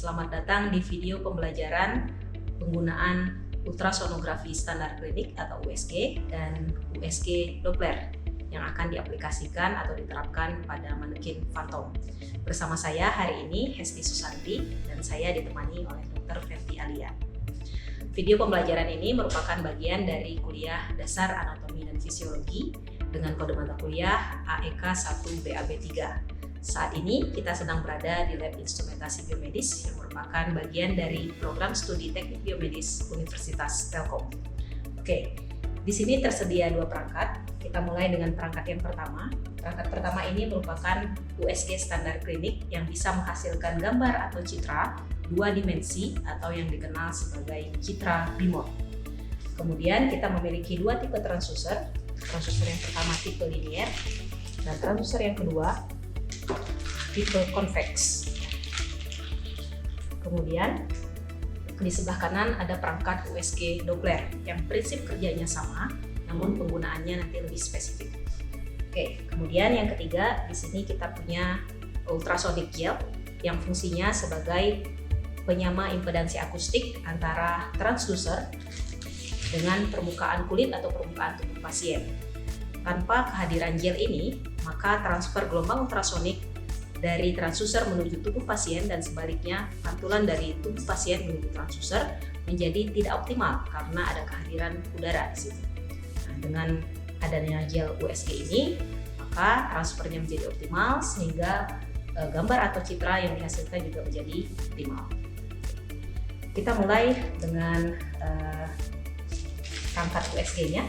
Selamat datang di video pembelajaran penggunaan ultrasonografi standar klinik atau USG dan USG Doppler yang akan diaplikasikan atau diterapkan pada manekin Phantom. Bersama saya hari ini Hesti Susanti dan saya ditemani oleh Dr. Fenty Alia. Video pembelajaran ini merupakan bagian dari kuliah dasar anatomi dan fisiologi dengan kode mata kuliah AEK 1 BAB 3. Saat ini kita sedang berada di lab instrumentasi biomedis yang merupakan bagian dari program studi teknik biomedis Universitas Telkom. Oke, di sini tersedia dua perangkat. Kita mulai dengan perangkat yang pertama. Perangkat pertama ini merupakan USG standar klinik yang bisa menghasilkan gambar atau citra dua dimensi atau yang dikenal sebagai citra bimod. Kemudian kita memiliki dua tipe transducer. Transducer yang pertama tipe linear dan transducer yang kedua tipe convex. Kemudian di sebelah kanan ada perangkat USG Doppler yang prinsip kerjanya sama, namun penggunaannya nanti lebih spesifik. Oke, kemudian yang ketiga di sini kita punya ultrasonic gel yang fungsinya sebagai penyama impedansi akustik antara transducer dengan permukaan kulit atau permukaan tubuh pasien. Tanpa kehadiran gel ini, maka transfer gelombang ultrasonik dari transducer menuju tubuh pasien dan sebaliknya pantulan dari tubuh pasien menuju transducer menjadi tidak optimal karena ada kehadiran udara di situ. Nah, dengan adanya gel USG ini, maka transfernya menjadi optimal sehingga gambar atau citra yang dihasilkan juga menjadi optimal. Kita mulai dengan perangkat USG-nya.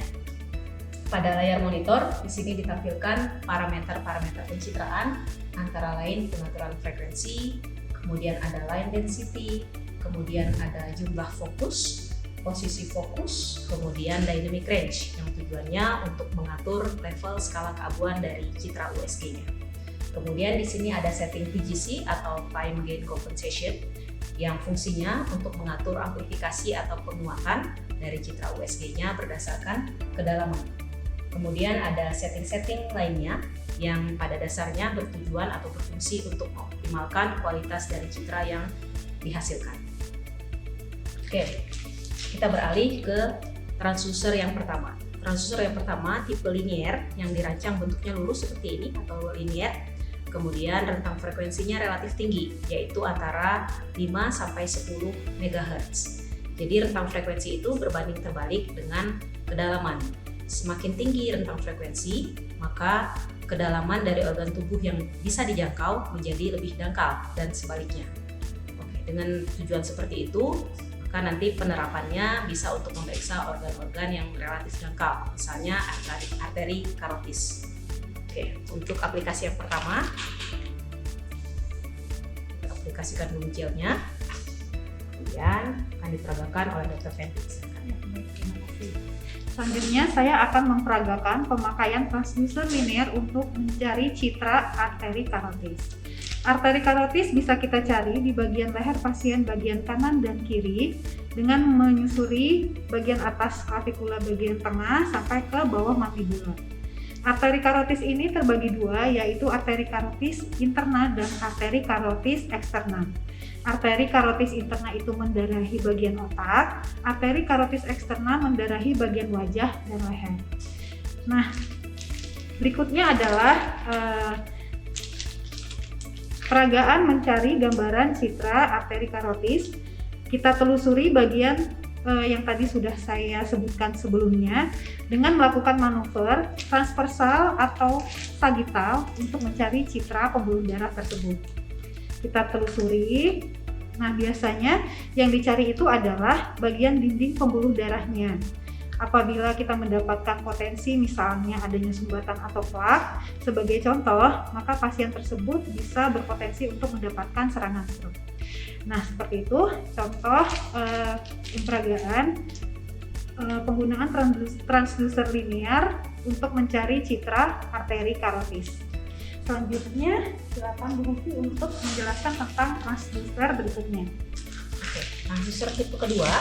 Pada layar monitor di sini ditampilkan parameter-parameter pencitraan antara lain pengaturan frekuensi, kemudian ada line density, kemudian ada jumlah fokus, posisi fokus, kemudian dynamic range yang tujuannya untuk mengatur level skala keabuan dari citra USG-nya. Kemudian di sini ada setting PGC atau time gain compensation yang fungsinya untuk mengatur amplifikasi atau penguatan dari citra USG-nya berdasarkan kedalaman. Kemudian ada setting-setting lainnya yang pada dasarnya bertujuan atau berfungsi untuk mengoptimalkan kualitas dari citra yang dihasilkan. Oke, kita beralih ke transducer yang pertama. Transducer yang pertama tipe linear yang dirancang bentuknya lurus seperti ini atau linear. Kemudian rentang frekuensinya relatif tinggi, yaitu antara 5-10 MHz. Jadi rentang frekuensi itu berbanding terbalik dengan kedalaman. Semakin tinggi rentang frekuensi, maka kedalaman dari organ tubuh yang bisa dijangkau menjadi lebih dangkal dan sebaliknya. Oke, dengan tujuan seperti itu, maka nanti penerapannya bisa untuk memeriksa organ-organ yang relatif dangkal, misalnya arteri karotis. Oke, untuk aplikasi yang pertama, kita aplikasikan dulu gelnya, kemudian akan diperagakan oleh Dr. Fenty. Selanjutnya saya akan memperagakan pemakaian transducer linear untuk mencari citra arteri karotis. Arteri karotis bisa kita cari di bagian leher pasien bagian kanan dan kiri dengan menyusuri bagian atas klavikula bagian tengah sampai ke bawah mandibula. Arteri karotis ini terbagi dua, yaitu arteri karotis interna dan arteri karotis eksterna. Arteri karotis interna itu mendarahi bagian otak, arteri karotis eksterna mendarahi bagian wajah dan leher. Nah, berikutnya adalah peragaan mencari gambaran citra arteri karotis. Kita telusuri bagian yang tadi sudah saya sebutkan sebelumnya dengan melakukan manuver transversal atau sagittal untuk mencari citra pembuluh darah tersebut. Kita telusuri. Nah, biasanya yang dicari itu adalah bagian dinding pembuluh darahnya. Apabila kita mendapatkan potensi misalnya adanya sumbatan atau plak sebagai contoh, maka pasien tersebut bisa berpotensi untuk mendapatkan serangan stroke. Nah, seperti itu contoh peragaan penggunaan transducer linear untuk mencari citra arteri karotis. Selanjutnya, silakan Bu Hesti untuk menjelaskan tentang transducer berikutnya. Oke, transducer tipe kedua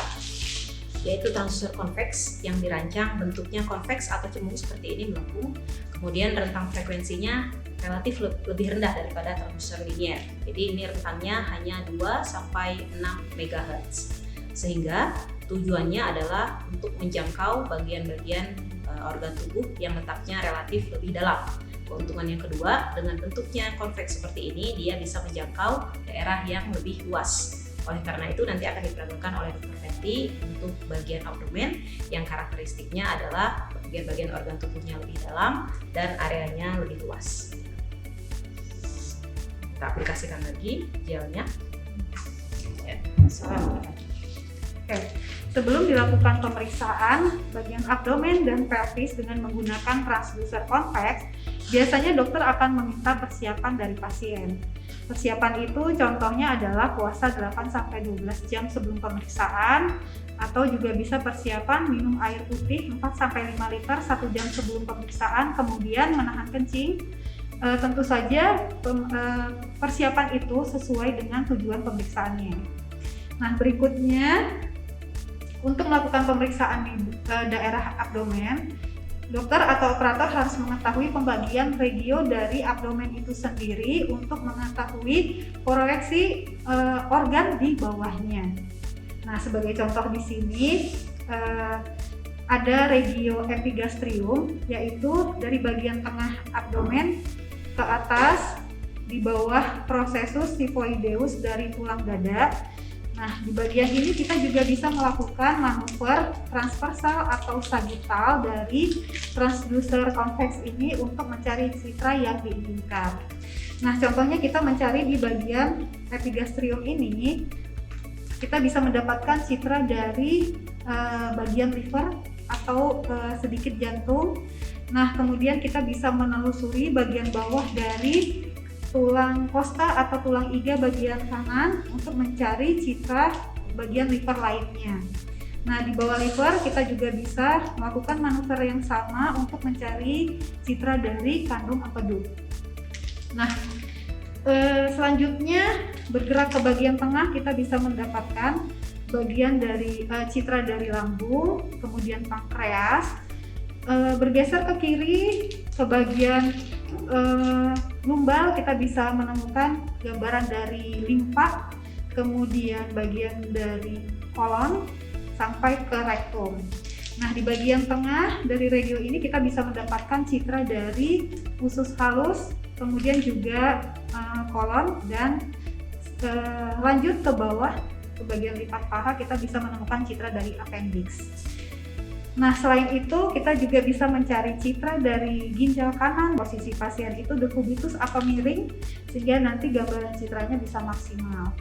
yaitu transducer convex yang dirancang bentuknya convex atau cembung seperti ini melengkung. Kemudian rentang frekuensinya relatif lebih rendah daripada transducer linier. Jadi ini rentangnya hanya 2 sampai 6 MHz. Sehingga tujuannya adalah untuk menjangkau bagian-bagian organ tubuh yang letaknya relatif lebih dalam. Keuntungan yang kedua, dengan bentuknya konveks seperti ini, dia bisa menjangkau daerah yang lebih luas. Oleh karena itu nanti akan diperagakan oleh Dr. Fenty untuk bagian abdomen yang karakteristiknya adalah bagian-bagian organ tubuhnya lebih dalam dan areanya lebih luas. Kita aplikasikan lagi gelnya. Oke. Sebelum dilakukan pemeriksaan bagian abdomen dan pelvis dengan menggunakan transducer konveks, biasanya dokter akan meminta persiapan dari pasien. Persiapan itu contohnya adalah puasa 8-12 jam sebelum pemeriksaan, atau juga bisa persiapan minum air putih 4-5 liter 1 jam sebelum pemeriksaan, kemudian menahan kencing. Tentu saja persiapan itu sesuai dengan tujuan pemeriksaannya. Nah, berikutnya untuk melakukan pemeriksaan di daerah abdomen, dokter atau operator harus mengetahui pembagian regio dari abdomen itu sendiri untuk mengetahui proyeksi organ di bawahnya. Nah, sebagai contoh di sini ada regio epigastrium, yaitu dari bagian tengah abdomen ke atas di bawah processus xiphoideus dari tulang dada. Nah, di bagian ini kita juga bisa melakukan manuver transversal atau sagittal dari transducer konveks ini untuk mencari citra yang diinginkan. Nah, contohnya kita mencari di bagian epigastrium ini, kita bisa mendapatkan citra dari bagian liver atau sedikit jantung. Nah, kemudian kita bisa menelusuri bagian bawah dari tulang kosta atau tulang iga bagian kanan untuk mencari citra bagian liver lainnya. Nah, di bawah liver kita juga bisa melakukan manuver yang sama untuk mencari citra dari kandung empedu. Nah, selanjutnya bergerak ke bagian tengah, kita bisa mendapatkan bagian dari citra dari lambung, kemudian pankreas. Bergeser ke kiri ke bagian lumbal, kita bisa menemukan gambaran dari limfa, kemudian bagian dari kolon sampai ke rektum. Nah, di bagian tengah dari regio ini kita bisa mendapatkan citra dari usus halus, kemudian juga kolon, dan lanjut ke bawah ke bagian lipat paha kita bisa menemukan citra dari appendix. Nah, selain itu kita juga bisa mencari citra dari ginjal kanan, posisi pasien itu dekubitus apa miring, sehingga nanti gambaran citranya bisa maksimal.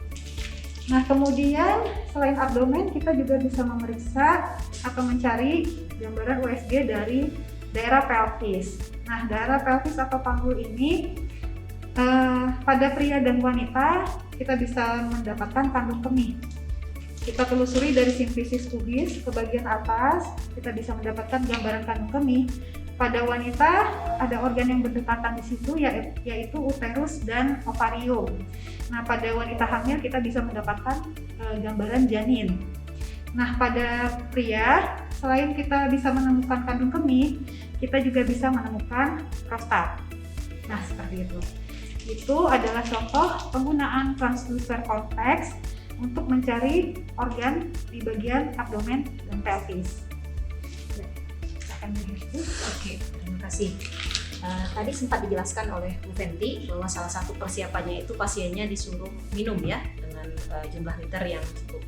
Nah, kemudian selain abdomen kita juga bisa memeriksa atau mencari gambaran USG dari daerah pelvis. Nah, daerah pelvis atau panggul ini pada pria dan wanita kita bisa mendapatkan kandung kemih. Kita telusuri dari simplicis pubis ke bagian atas, kita bisa mendapatkan gambaran kandung kemih. Pada wanita ada organ yang berdekatan di situ, yaitu uterus dan ovarium. Nah, pada wanita hamil kita bisa mendapatkan gambaran janin. Nah, pada pria selain kita bisa menemukan kandung kemih, kita juga bisa menemukan prostat. Nah, seperti itu. Itu adalah contoh penggunaan transducer konveks untuk mencari organ di bagian abdomen dan pelvis. Oke, terima kasih. Tadi sempat dijelaskan oleh Bu Fenty bahwa salah satu persiapannya itu pasiennya disuruh minum ya dengan jumlah liter yang cukup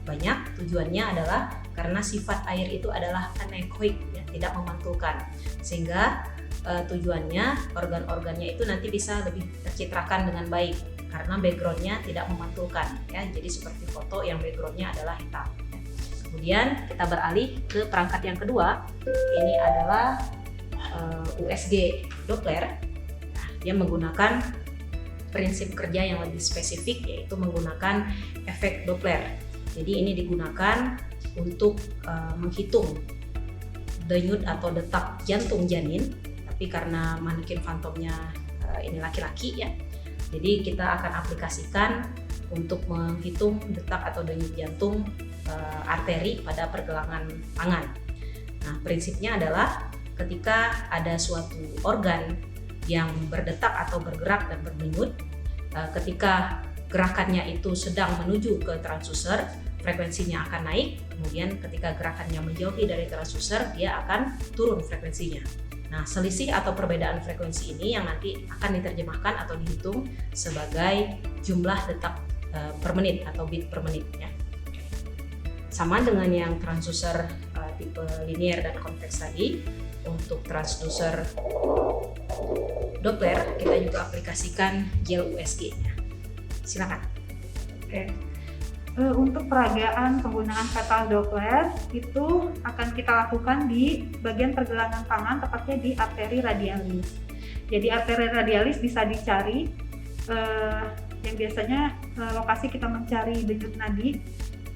banyak. Tujuannya adalah karena sifat air itu adalah anechoic, ya, tidak memantulkan, sehingga tujuannya organ-organnya itu nanti bisa lebih tercitrakan dengan baik karena backgroundnya tidak memantulkan, ya. Jadi seperti foto yang backgroundnya adalah hitam. Kemudian kita beralih ke perangkat yang kedua. Ini adalah USG Doppler. Nah, dia menggunakan prinsip kerja yang lebih spesifik, yaitu menggunakan efek Doppler. Jadi ini digunakan untuk menghitung denyut atau detak jantung janin. Tapi karena manekin fantomnya ini laki-laki, ya, jadi kita akan aplikasikan untuk menghitung detak atau denyut jantung arteri pada pergelangan tangan. Nah, prinsipnya adalah ketika ada suatu organ yang berdetak atau bergerak dan berdenyut. Ketika gerakannya itu sedang menuju ke transducer, frekuensinya akan naik. Kemudian ketika gerakannya menjauhi dari transducer, dia akan turun frekuensinya. Nah, selisih atau perbedaan frekuensi ini yang nanti akan diterjemahkan atau dihitung sebagai jumlah detak per menit atau bit per menit ya. Sama dengan yang transducer tipe linear dan konveks tadi, untuk transducer Doppler kita juga aplikasikan gel USG-nya. Silakan. Oke. Untuk peragaan penggunaan fetal Doppler itu akan kita lakukan di bagian pergelangan tangan, tepatnya di arteri radialis. Jadi arteri radialis bisa dicari, yang biasanya lokasi kita mencari denyut nadi.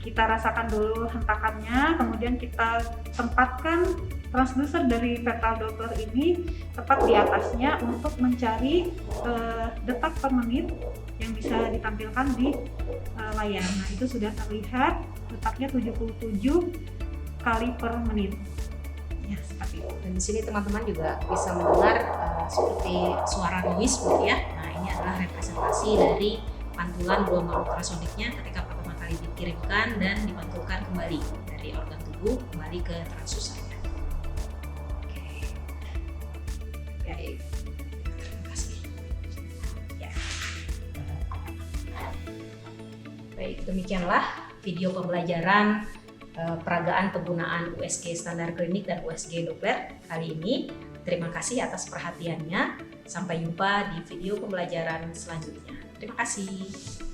Kita rasakan dulu hentakannya, kemudian kita tempatkan transducer dari fetal Doppler ini tepat di atasnya untuk mencari detak per menit yang bisa ditampilkan di layar. Nah, itu sudah terlihat detaknya 77 kali per menit. Ya, seperti itu. Dan di sini teman-teman juga bisa mendengar seperti suara noise gitu ya. Nah, ini adalah representasi dari pantulan gelombang ultrasoniknya ketika pertama kali dikirimkan dan dipantulkan kembali dari organ tubuh kembali ke transducernya. Oke. Baik. Terima kasih. Ya. Baik, demikianlah video pembelajaran peragaan penggunaan USG standar klinik dan USG Doppler kali ini. Terima kasih atas perhatiannya. Sampai jumpa di video pembelajaran selanjutnya. Terima kasih.